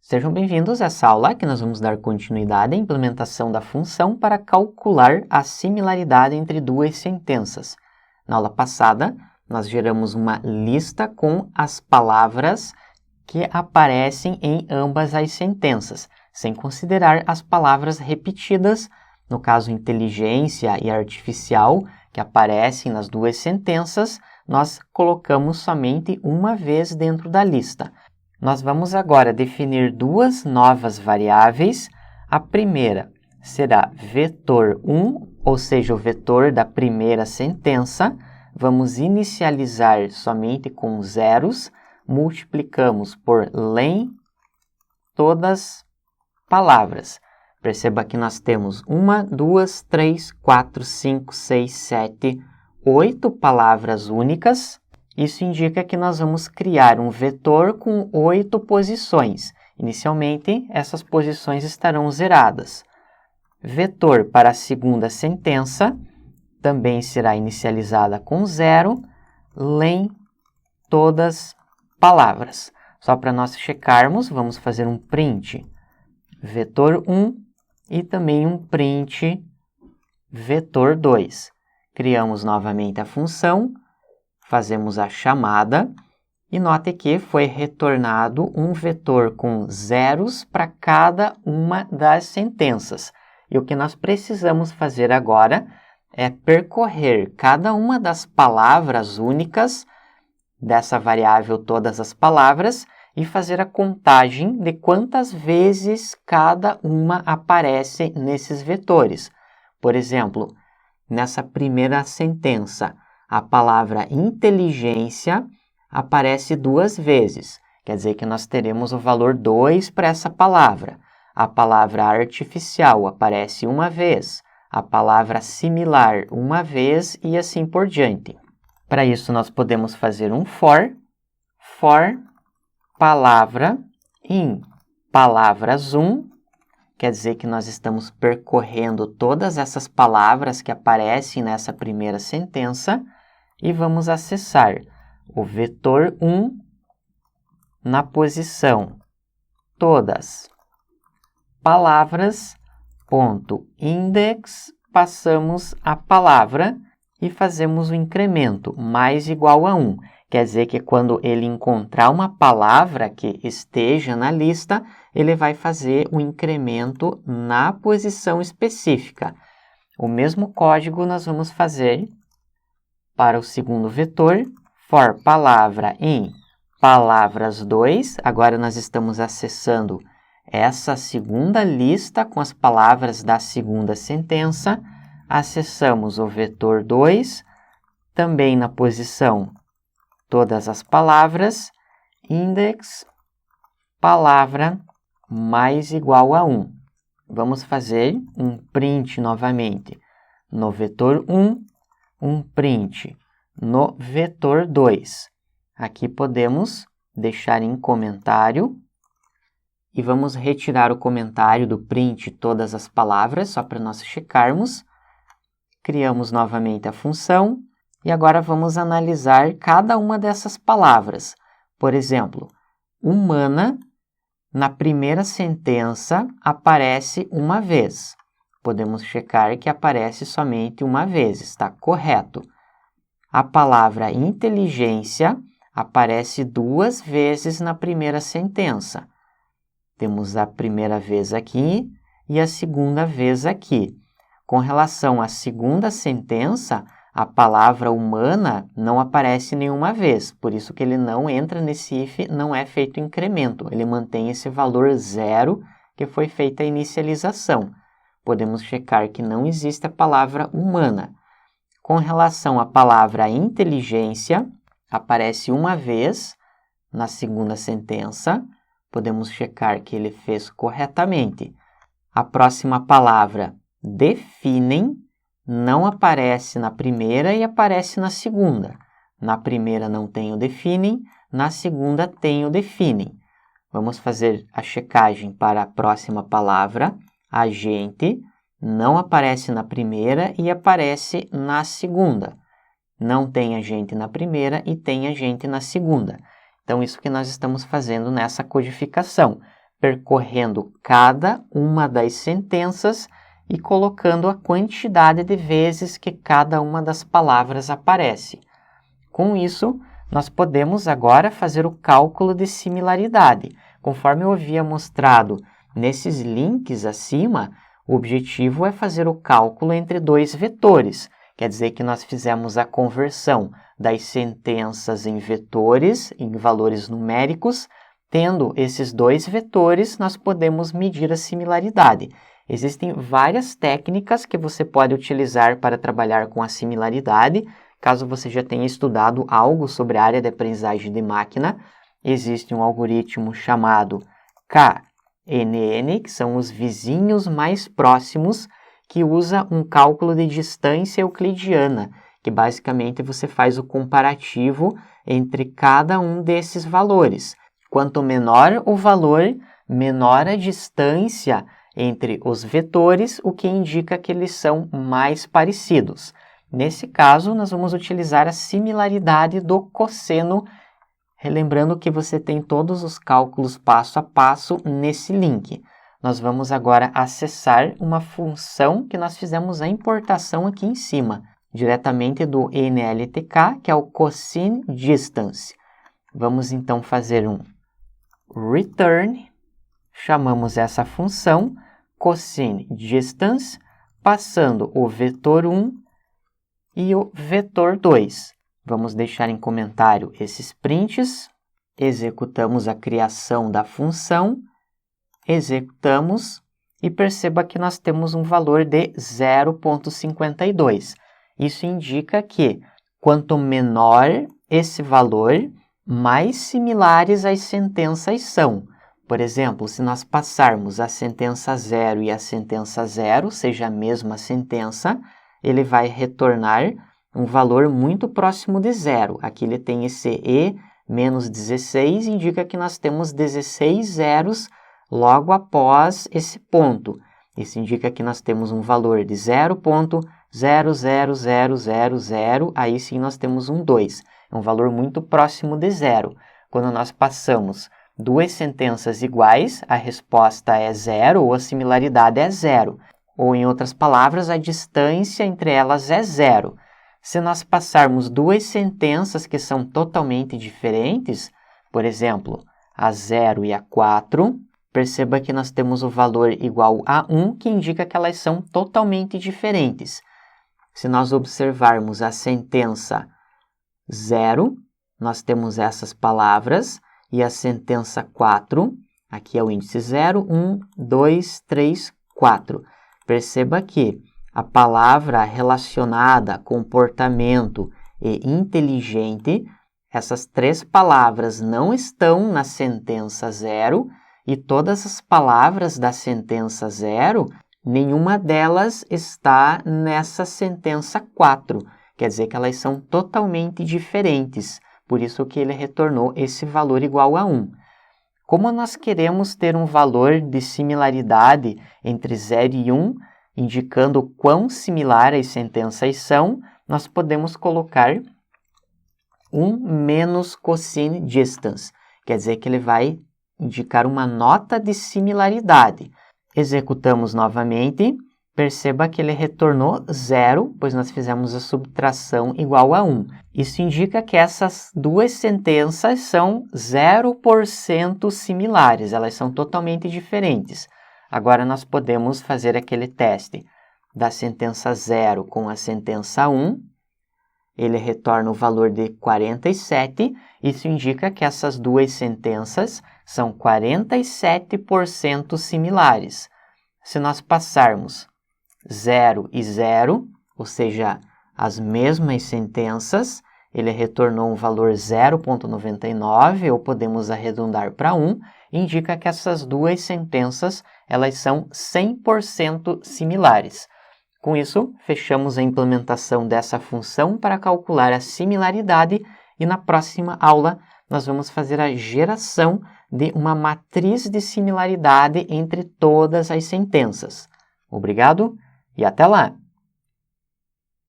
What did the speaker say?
Sejam bem-vindos a essa aula que nós vamos dar continuidade à implementação da função para calcular a similaridade entre duas sentenças. Na aula passada, nós geramos uma lista com as palavras que aparecem em ambas as sentenças, sem considerar as palavras repetidas, no caso inteligência e artificial, que aparecem nas duas sentenças, nós colocamos somente uma vez dentro da lista. Nós vamos agora definir duas novas variáveis. A primeira será vetor 1, ou seja, o vetor da primeira sentença. Vamos inicializar somente com zeros, multiplicamos por len todas palavras. Perceba que nós temos 1, 2, 3, 4, 5, 6, 7, 8 palavras únicas. Isso indica que nós vamos criar um vetor com 8 posições. Inicialmente, essas posições estarão zeradas. Vetor para a segunda sentença também será inicializada com 0, len todas palavras. Só para nós checarmos, vamos fazer um print vetor 1 e também um print vetor 2. Criamos novamente a função, fazemos a chamada e note que foi retornado um vetor com zeros para cada uma das sentenças. E o que nós precisamos fazer agora é percorrer cada uma das palavras únicas dessa variável todas as palavras e fazer a contagem de quantas vezes cada uma aparece nesses vetores. Por exemplo, nessa primeira sentença, a palavra inteligência aparece 2 vezes. Quer dizer que nós teremos o valor 2 para essa palavra. A palavra artificial aparece 1 vez. A palavra similar 1 vez e assim por diante. Para isso, nós podemos fazer um for palavra em palavras 1. Quer dizer que nós estamos percorrendo todas essas palavras que aparecem nessa primeira sentença e vamos acessar o vetor 1 na posição todas palavras, ponto index, passamos a palavra e fazemos o incremento, mais igual a 1. Quer dizer que quando ele encontrar uma palavra que esteja na lista, ele vai fazer o incremento na posição específica. O mesmo código nós vamos fazer para o segundo vetor, for palavra em palavras 2. Agora nós estamos acessando essa segunda lista com as palavras da segunda sentença. Acessamos o vetor 2, também na posição todas as palavras, index, palavra mais igual a 1. Vamos fazer um print novamente no vetor 1, um print no vetor 2. Aqui podemos deixar em comentário e vamos retirar o comentário do print todas as palavras, só para nós checarmos. Criamos novamente a função e agora vamos analisar cada uma dessas palavras. Por exemplo, humana, na primeira sentença, aparece 1 vez. Podemos checar que aparece somente 1 vez, está correto. A palavra inteligência aparece 2 vezes na primeira sentença. Temos a primeira vez aqui e a segunda vez aqui. Com relação à segunda sentença, a palavra humana não aparece nenhuma vez, por isso que ele não entra nesse if, não é feito incremento. Ele mantém esse valor 0 que foi feita a inicialização. Podemos checar que não existe a palavra humana. Com relação à palavra inteligência, aparece 1 vez na segunda sentença. Podemos checar que ele fez corretamente. A próxima palavra, definem, não aparece na primeira e aparece na segunda. Na primeira não tem o definem, na segunda tem o definem. Vamos fazer a checagem para a próxima palavra, agente, não aparece na primeira e aparece na segunda. Não tem agente na primeira e tem agente na segunda. Então, isso que nós estamos fazendo nessa codificação. percorrendo cada uma das sentenças e colocando a quantidade de vezes que cada uma das palavras aparece. Com isso, nós podemos agora fazer o cálculo de similaridade. Conforme eu havia mostrado nesses links acima, o objetivo é fazer o cálculo entre dois vetores. Quer dizer que nós fizemos a conversão das sentenças em vetores, em valores numéricos. Tendo esses dois vetores, nós podemos medir a similaridade. Existem várias técnicas que você pode utilizar para trabalhar com a similaridade. Caso você já tenha estudado algo sobre a área de aprendizagem de máquina, existe um algoritmo chamado KNN, que são os vizinhos mais próximos, que usa um cálculo de distância euclidiana, que basicamente você faz o comparativo entre cada um desses valores. Quanto menor o valor, menor a distância entre os vetores, o que indica que eles são mais parecidos. Nesse caso, nós vamos utilizar a similaridade do cosseno, relembrando que você tem todos os cálculos passo a passo nesse link. Nós vamos agora acessar uma função que nós fizemos a importação aqui em cima, diretamente do NLTK, que é o cosine distance. Vamos então fazer um return, chamamos essa função cosine distance, passando o vetor 1 e o vetor 2. Vamos deixar em comentário esses prints, executamos a criação da função, executamos e perceba que nós temos um valor de 0,52. Isso indica que quanto menor esse valor, mais similares as sentenças são. Por exemplo, se nós passarmos a sentença 0 e a sentença 0, seja a mesma sentença, ele vai retornar um valor muito próximo de zero. Aqui ele tem esse E menos 16, indica que nós temos 16 zeros logo após esse ponto. Isso indica que nós temos um valor de 0,000000, aí sim nós temos um 2. É um valor muito próximo de zero. Quando nós passamos duas sentenças iguais, a resposta é zero ou a similaridade é zero. Ou, em outras palavras, a distância entre elas é zero. Se nós passarmos duas sentenças que são totalmente diferentes, por exemplo, a 0 e a 4, perceba que nós temos o valor igual a 1, que indica que elas são totalmente diferentes. Se nós observarmos a sentença 0, nós temos essas palavras, e a sentença 4, aqui é o índice 0, 1, 2, 3, 4. Perceba que a palavra relacionada a comportamento e inteligente, essas três palavras não estão na sentença 0 e todas as palavras da sentença 0, nenhuma delas está nessa sentença 4. Quer dizer que elas são totalmente diferentes, por isso que ele retornou esse valor igual a 1. Como nós queremos ter um valor de similaridade entre 0 e 1, indicando quão similar as sentenças são, nós podemos colocar 1 menos cosine distance. Quer dizer que ele vai indicar uma nota de similaridade. Executamos novamente. Perceba que ele retornou 0, pois nós fizemos a subtração igual a 1. Isso indica que essas duas sentenças são 0% similares, elas são totalmente diferentes. Agora nós podemos fazer aquele teste da sentença 0 com a sentença 1. Ele retorna o valor de 47. Isso indica que essas duas sentenças são 47% similares. Se nós passarmos 0 e 0, ou seja, as mesmas sentenças, ele retornou um valor 0,99, ou podemos arredondar para 1, indica que essas duas sentenças elas são 100% similares. Com isso, fechamos a implementação dessa função para calcular a similaridade e na próxima aula nós vamos fazer a geração de uma matriz de similaridade entre todas as sentenças. Obrigado e até lá!